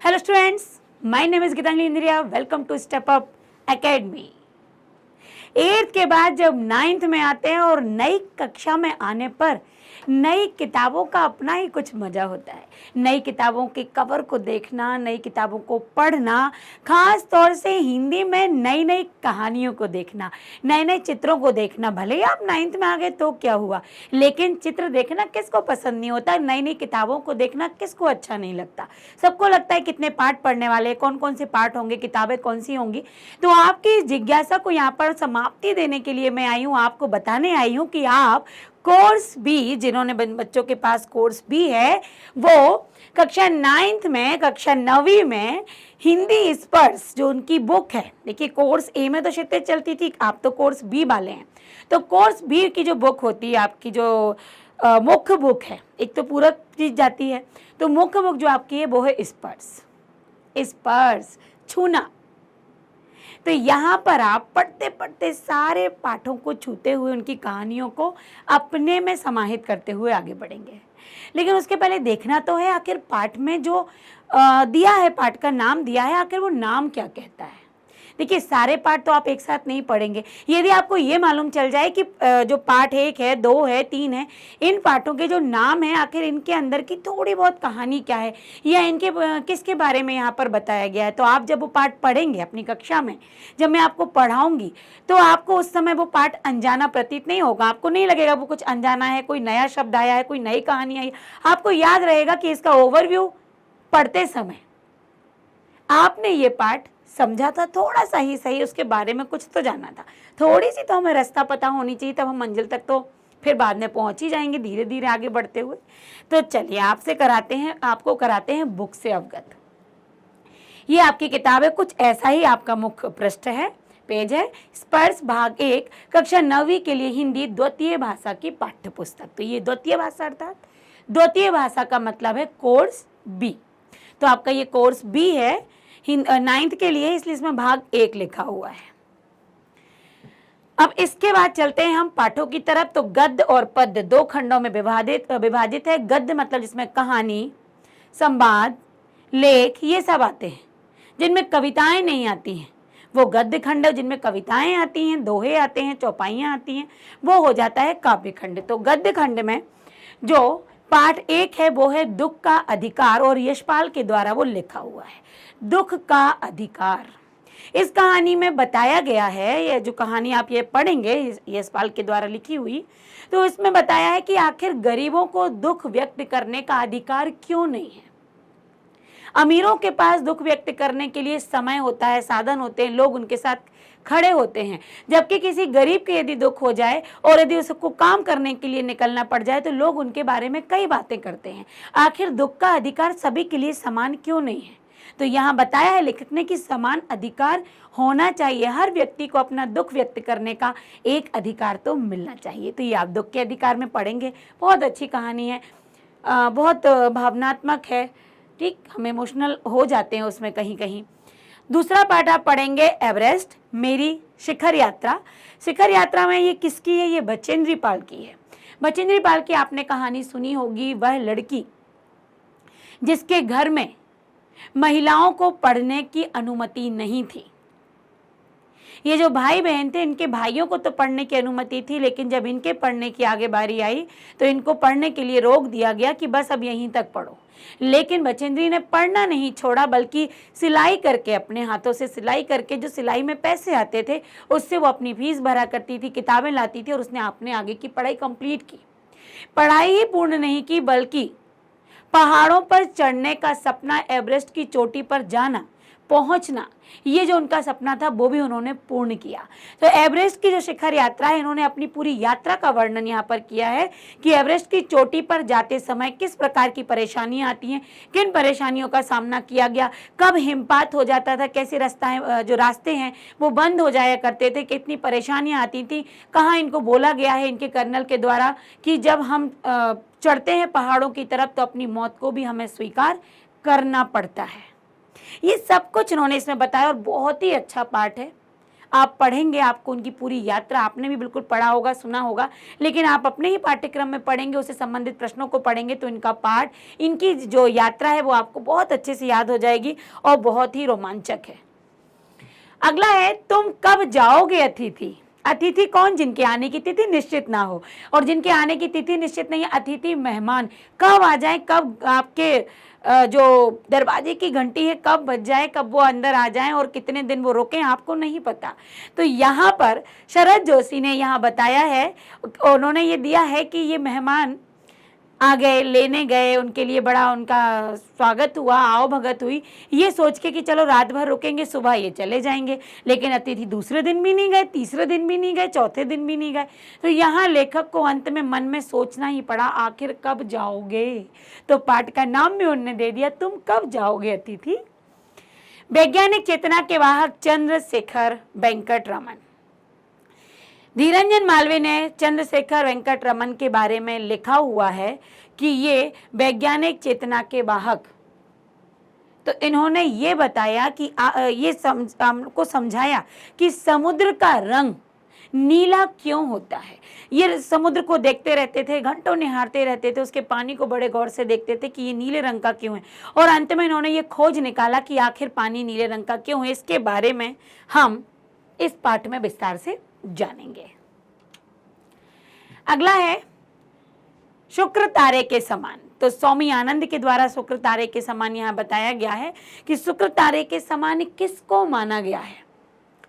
Hello students, my name is Geetanjali Indriya. Welcome to step up academy. 8th के बाद जब 9th में आते हैं और नई कक्षा में आने पर नई किताबों का अपना ही कुछ मज़ा होता है। नई किताबों के कवर को देखना, नई किताबों को पढ़ना, खास तौर से हिंदी में नई नई कहानियों को देखना, नए नए चित्रों को देखना। भले ही आप 9th में आ गए तो क्या हुआ, लेकिन चित्र देखना किसको पसंद नहीं होता। नई नई किताबों को देखना किसको अच्छा नहीं लगता। सबको लगता है कितने पार्ट पढ़ने वाले, कौन कौन से पार्ट होंगे, किताबें कौन सी होंगी। तो आपकी जिज्ञासा को यहाँ पर समाप्ति देने के लिए मैं आई हूँ, आपको बताने आई हूँ कि आप कोर्स बी, जिन्होंने बच्चों के पास कोर्स बी है, वो कक्षा 9th में, कक्षा 9वीं में हिंदी स्पर्श जो उनकी बुक है। देखिए, कोर्स ए में तो शिफ्टें चलती थी, आप तो कोर्स बी वाले हैं। तो कोर्स बी की जो बुक होती है, आपकी जो मुख्य बुक है, एक तो पूरक चीज जाती है, तो मुख्य बुक जो आपकी है वो है स्पर्श। स्पर्श, छूना। तो यहाँ पर आप पढ़ते पढ़ते सारे पाठों को छूते हुए उनकी कहानियों को अपने में समाहित करते हुए आगे बढ़ेंगे। लेकिन उसके पहले देखना तो है आखिर पाठ में जो दिया है, पाठ का नाम दिया है, आखिर वो नाम क्या कहता है। देखिए, सारे पाठ तो आप एक साथ नहीं पढ़ेंगे। यदि आपको ये मालूम चल जाए कि जो पाठ 1 है, 2 है, 3 है, इन पाठों के जो नाम है, आखिर इनके अंदर की थोड़ी बहुत कहानी क्या है या इनके किसके बारे में यहाँ पर बताया गया है, तो आप जब वो पाठ पढ़ेंगे अपनी कक्षा में, जब मैं आपको पढ़ाऊंगी, तो आपको उस समय वो पाठ अनजाना प्रतीत नहीं होगा। आपको नहीं लगेगा वो कुछ अनजाना है, कोई नया शब्द आया है, कोई नई कहानी आई। आपको याद रहेगा कि इसका ओवरव्यू पढ़ते समय आपने ये पाठ समझा था, थोड़ा सा ही सही, उसके बारे में कुछ तो जाना था, थोड़ी सी तो हमें रास्ता पता होनी चाहिए, तब हम मंजिल तक तो फिर बाद में पहुंच ही जाएंगे धीरे धीरे आगे बढ़ते हुए। तो चलिए आपको कराते हैं बुक से अवगत। ये आपकी किताब है, कुछ ऐसा ही आपका मुख्य पृष्ठ है, पेज है, स्पर्श भाग 1, कक्षा 9वीं के लिए हिंदी द्वितीय भाषा की पाठ्य पुस्तक। तो ये द्वितीय भाषा, अर्थात द्वितीय भाषा का मतलब है कोर्स बी। तो आपका ये कोर्स बी है 9th के लिए, इसलिए इसमें भाग 1 लिखा हुआ है। अब इसके बाद चलते हैं हम पाठों की तरफ। तो गद्य और पद्य 2 खंडों में विभाजित है। गद्य मतलब जिसमें कहानी, संवाद, लेख ये सब आते हैं। जिनमें कविताएं नहीं आती हैं वो गद्य खंड, जिनमें कविताएं आती हैं, दोहे आते हैं, चौपाइयाँ आती हैं, वो हो जाता है काव्य खंड। तो गद्य खंड में जो पाठ 1 है वो है दुख का अधिकार, और यशपाल के द्वारा वो लिखा हुआ है, दुख का अधिकार। इस कहानी में बताया गया है, ये जो कहानी आप ये पढ़ेंगे यशपाल के द्वारा लिखी हुई, तो इसमें बताया है कि आखिर गरीबों को दुख व्यक्त करने का अधिकार क्यों नहीं है। अमीरों के पास दुख व्यक्त करने के लिए समय होता है, साधन होते हैं, लोग उनके साथ खड़े होते हैं, जबकि किसी गरीब के यदि दुख हो जाए और यदि उसको काम करने के लिए निकलना पड़ जाए तो लोग उनके बारे में कई बातें करते हैं। आखिर दुख का अधिकार सभी के लिए समान क्यों नहीं है। तो यहाँ बताया है लेखक ने कि समान अधिकार होना चाहिए, हर व्यक्ति को अपना दुख व्यक्त करने का एक अधिकार तो मिलना चाहिए। तो ये आप दुख के अधिकार में पढ़ेंगे। बहुत अच्छी कहानी है, बहुत भावनात्मक है, ठीक, हम इमोशनल हो जाते हैं उसमें कहीं कहीं। दूसरा पाठ आप पढ़ेंगे एवरेस्ट मेरी शिखर यात्रा। शिखर यात्रा में ये किसकी है, ये बचेंद्री पाल की है। बचेंद्री पाल की आपने कहानी सुनी होगी, वह लड़की जिसके घर में महिलाओं को पढ़ने की अनुमति नहीं थी। ये जो भाई बहन थे, इनके भाइयों को तो पढ़ने की अनुमति थी, लेकिन जब इनके पढ़ने की आगे बारी आई तो इनको पढ़ने के लिए रोक दिया गया कि बस अब यहीं तक पढ़ो। लेकिन बचेंद्री ने पढ़ना नहीं छोड़ा, बल्कि सिलाई करके, अपने हाथों से सिलाई करके, जो सिलाई में पैसे आते थे उससे वो अपनी फीस भरा करती थी, किताबें लाती थी, और उसने अपने आगे की पढ़ाई कंप्लीट की। पढ़ाई ही पूर्ण नहीं की, बल्कि पहाड़ों पर चढ़ने का सपना, एवरेस्ट की चोटी पर जाना, पहुंचना, ये जो उनका सपना था वो भी उन्होंने पूर्ण किया। तो एवरेस्ट की जो शिखर यात्रा है, इन्होंने अपनी पूरी यात्रा का वर्णन यहाँ पर किया है कि एवरेस्ट की चोटी पर जाते समय किस प्रकार की परेशानियां आती हैं, किन परेशानियों का सामना किया गया, कब हिमपात हो जाता था, कैसे जो रास्ते हैं वो बंद हो जाया करते थे, कितनी परेशानियां आती थी, कहाँ इनको बोला गया है इनके कर्नल के द्वारा कि जब हम चढ़ते हैं पहाड़ों की तरफ तो अपनी मौत को भी हमें स्वीकार करना पड़ता है। ये सब कुछ उन्होंने इसमें बताया और बहुत ही अच्छा पाठ है। आप पढ़ेंगे, आपको उनकी पूरी यात्रा आपने भी बिल्कुल पढ़ा होगा, सुना होगा, लेकिन आप अपने ही पाठ्यक्रम में पढ़ेंगे, उससे संबंधित प्रश्नों को पढ़ेंगे तो इनका पाठ, इनकी जो यात्रा है वो आपको बहुत अच्छे से याद हो जाएगी और बहुत ही रोमांचक है। अगला है, तुम कब जाओगे अतिथि। अतिथि कौन? जिनके आने की तिथि निश्चित ना हो, और जिनके आने की तिथि निश्चित नहीं है, अतिथि मेहमान कब आ जाए, कब आपके जो दरवाजे की घंटी है कब बज जाए, कब वो अंदर आ जाएं और कितने दिन वो रुकें, आपको नहीं पता। तो यहाँ पर शरद जोशी ने यहाँ बताया है, उन्होंने ये दिया है कि ये मेहमान आ गए, लेने गए, उनके लिए बड़ा उनका स्वागत हुआ, आओ भगत हुई, ये सोच के कि चलो रात भर रुकेंगे, सुबह ये चले जाएंगे। लेकिन अतिथि दूसरे दिन भी नहीं गए, तीसरे दिन भी नहीं गए, चौथे दिन भी नहीं गए। तो यहाँ लेखक को अंत में मन में सोचना ही पड़ा, आखिर कब जाओगे। तो पाठ का नाम भी उन्होंने दे दिया, तुम कब जाओगे अतिथि। वैज्ञानिक चेतना के वाहक चंद्रशेखर वेंकट रमन। धीरंजन मालवीय ने चंद्रशेखर वेंकट रमन के बारे में लिखा हुआ है कि ये वैज्ञानिक चेतना के वाहक, तो इन्होंने ये बताया कि हमको समझाया कि समुद्र का रंग नीला क्यों होता है। ये समुद्र को देखते रहते थे, घंटों निहारते रहते थे, उसके पानी को बड़े गौर से देखते थे कि ये नीले रंग का क्यों है, और अंत में इन्होंने ये खोज निकाला कि आखिर पानी नीले रंग का क्यों है। इसके बारे में हम इस पाठ में विस्तार से जानेंगे। अगला है, शुक्र तारे के समान। तो स्वामी आनंद के द्वारा शुक्र तारे के समान यहाँ बताया गया है कि शुक्र तारे के समान किसको माना गया है।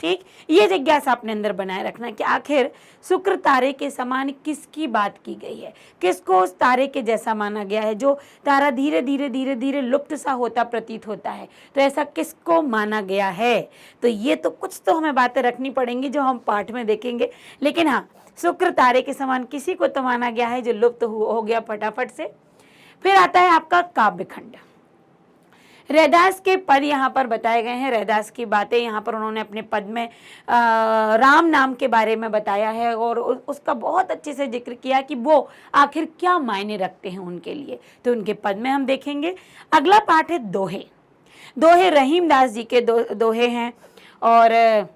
ठीक, ये जिज्ञासा अपने अंदर बनाए रखना कि आखिर शुक्र तारे के समान किसकी बात की गई है, किसको उस तारे के जैसा माना गया है जो तारा धीरे धीरे धीरे धीरे लुप्त सा होता प्रतीत होता है। तो ऐसा किसको माना गया है। तो ये तो कुछ तो हमें बातें रखनी पड़ेंगी जो हम पाठ में देखेंगे, लेकिन हाँ, शुक्र तारे के समान किसी को तो माना गया है जो लुप्त हो गया फटाफट से। फिर आता है आपका काव्यखंड। रैदास के पद यहाँ पर बताए गए हैं, रैदास की बातें यहाँ पर उन्होंने अपने पद में राम नाम के बारे में बताया है और उसका बहुत अच्छे से जिक्र किया कि वो आखिर क्या मायने रखते हैं उनके लिए। तो उनके पद में हम देखेंगे। अगला पाठ है दोहे। दोहे रहीम दास जी के दोहे हैं, और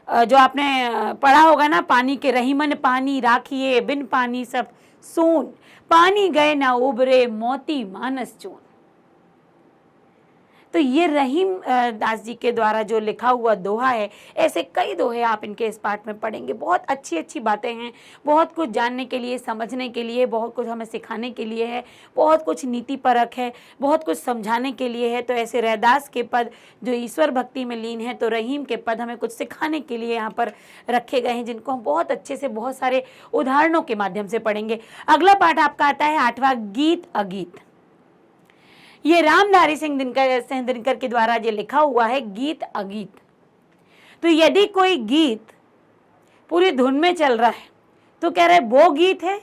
जो आपने पढ़ा होगा ना, पानी के रहीमन पानी राखिए, बिन पानी सब सून, पानी गए ना उबरे, मोती मानस चून। तो ये रहीम दास जी के द्वारा जो लिखा हुआ दोहा है, ऐसे कई दोहे आप इनके इस पाठ में पढ़ेंगे। बहुत अच्छी अच्छी बातें हैं, बहुत कुछ जानने के लिए, समझने के लिए, बहुत कुछ हमें सिखाने के लिए है, बहुत कुछ नीति परक है, बहुत कुछ समझाने के लिए है। तो ऐसे रैदास के पद जो ईश्वर भक्ति में लीन है, तो रहीम के पद हमें कुछ सिखाने के लिए यहाँ पर रखे गए हैं, जिनको हम बहुत अच्छे से बहुत सारे उदाहरणों के माध्यम से पढ़ेंगे। अगला पाठ आपका आता है 8वां, गीत अगीत। ये रामधारी सिंह दिनकर के द्वारा जो लिखा हुआ है, गीत अगीत। तो यदि कोई गीत पूरी धुन में चल रहा है तो कह रहे वो गीत है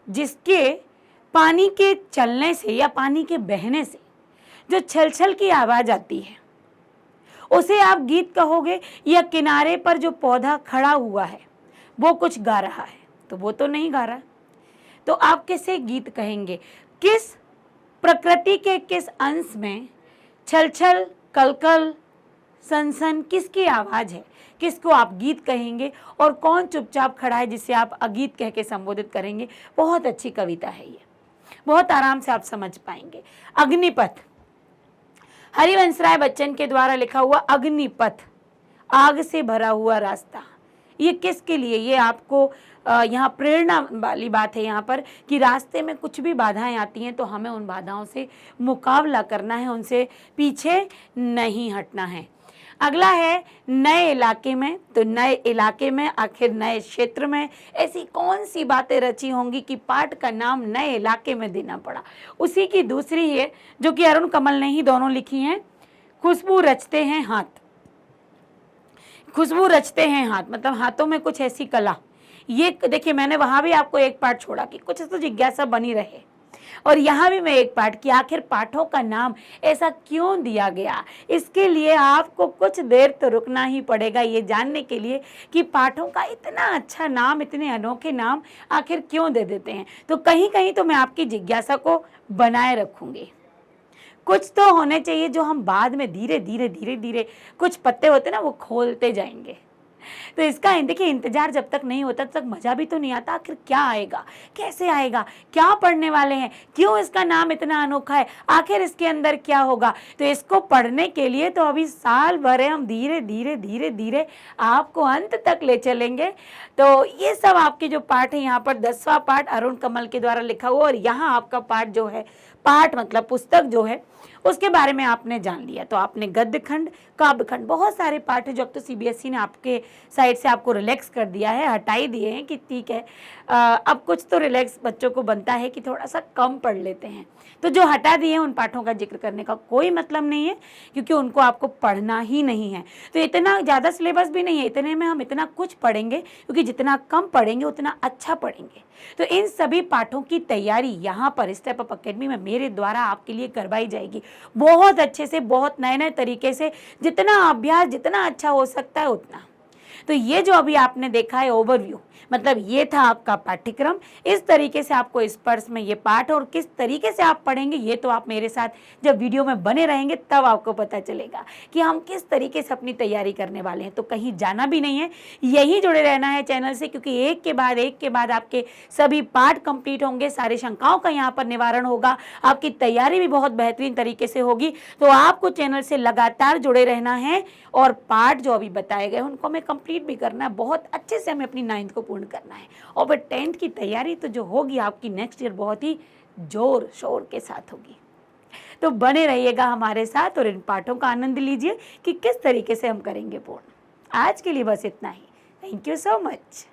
जिसके पानी के चलने से या पानी के बहने से जो छलछल की आवाज आती है उसे आप गीत कहोगे, या किनारे पर जो पौधा खड़ा हुआ है वो कुछ गा रहा है, तो वो तो नहीं गा रहा। तो आप किसे गीत कहेंगे? किस प्रकृति के किस अंश में छलछल, कलकल, सनसन किसकी आवाज है, किसको आप गीत कहेंगे, और कौन चुपचाप खड़ा है जिसे आप अगीत कह के संबोधित करेंगे। बहुत अच्छी कविता है ये, बहुत आराम से आप समझ पाएंगे। अग्निपथ, हरिवंश राय बच्चन के द्वारा लिखा हुआ अग्निपथ, आग से भरा हुआ रास्ता। ये किसके लिए? ये आपको यहाँ प्रेरणा वाली बात है यहाँ पर कि रास्ते में कुछ भी बाधाएं आती हैं तो हमें उन बाधाओं से मुकाबला करना है, उनसे पीछे नहीं हटना है। अगला है नए इलाके में। तो नए इलाके में, आखिर नए क्षेत्र में ऐसी कौन सी बातें रची होंगी कि पाठ का नाम नए इलाके में देना पड़ा। उसी की दूसरी है जो कि अरुण कमल ने ही दोनों लिखी हैं, खुशबू रचते हैं हाथ। खुशबू रचते हैं हाथ मतलब हाथों में कुछ ऐसी कला। ये देखिए, मैंने वहां भी आपको एक पाठ छोड़ा कि कुछ तो जिज्ञासा बनी रहे, और यहाँ भी मैं एक पाठ कि आखिर पाठों का नाम ऐसा क्यों दिया गया। इसके लिए आपको कुछ देर तो रुकना ही पड़ेगा ये जानने के लिए कि पाठों का इतना अच्छा नाम, इतने अनोखे नाम आखिर क्यों दे देते हैं। तो कहीं कहीं तो मैं आपकी जिज्ञासा को बनाए रखूंगी। कुछ तो होने चाहिए जो हम बाद में धीरे धीरे धीरे धीरे कुछ पत्ते होते ना वो खोलते जाएंगे। तो इसका देखिए इंतजार जब तक नहीं होता तब तक मजा भी तो नहीं आता। आखिर क्या आएगा, कैसे आएगा, क्या पढ़ने वाले हैं, क्यों इसका नाम इतना अनोखा है, आखिर इसके अंदर क्या होगा। तो इसको पढ़ने के लिए तो अभी साल भर है, हम धीरे धीरे धीरे धीरे आपको अंत तक ले चलेंगे। तो ये सब आपके जो पाठ है, यहाँ पर 10वां पाठ अरुण कमल के द्वारा लिखा हुआ, और यहाँ आपका पाठ जो है, पाठ मतलब पुस्तक जो है उसके बारे में आपने जान लिया। तो आपने गद्य खंड, काव्य खंड, बहुत सारे पाठ है जो अब तो सीबीएसई ने आपके साइड से आपको रिलैक्स कर दिया है, हटाई दिए हैं कि ठीक है अब कुछ तो रिलैक्स बच्चों को बनता है कि थोड़ा सा कम पढ़ लेते हैं। तो जो हटा दिए हैं उन पाठों का जिक्र करने का कोई मतलब नहीं है, क्योंकि उनको आपको पढ़ना ही नहीं है। तो इतना ज़्यादा सिलेबस भी नहीं है, इतने में हम इतना कुछ पढ़ेंगे, क्योंकि जितना कम पढ़ेंगे उतना अच्छा पढ़ेंगे। तो इन सभी पाठों की तैयारी यहाँ पर स्टेप अप अकेडमी में मेरे द्वारा आपके लिए करवाई जाएगी, बहुत अच्छे से, बहुत नए नए तरीके से, जितना अभ्यास जितना अच्छा हो सकता है उतना। तो ये जो अभी आपने देखा है ओवरव्यू, मतलब ये था आपका पाठ्यक्रम। इस तरीके से आपको स्पर्श में ये पाठ, और किस तरीके से आप पढ़ेंगे ये तो आप मेरे साथ जब वीडियो में बने रहेंगे तब आपको पता चलेगा कि हम किस तरीके से अपनी तैयारी करने वाले हैं। तो कहीं जाना भी नहीं है, यही जुड़े रहना है चैनल से, क्योंकि एक के बाद आपके सभी पाठ कंप्लीट होंगे, सारी शंकाओं का यहाँ पर निवारण होगा, आपकी तैयारी भी बहुत बेहतरीन तरीके से होगी। तो आपको चैनल से लगातार जुड़े रहना है, और पाठ जो अभी बताए गए उनको हमें कंप्लीट भी करना है, बहुत अच्छे से हमें अपनी 9th को पूर्ण करना है। और फिर 10th की तैयारी तो जो होगी आपकी नेक्स्ट ईयर बहुत ही जोर शोर के साथ होगी। तो बने रहिएगा हमारे साथ और इन पाठों का आनंद लीजिए कि किस तरीके से हम करेंगे पूर्ण। आज के लिए बस इतना ही। Thank you so much.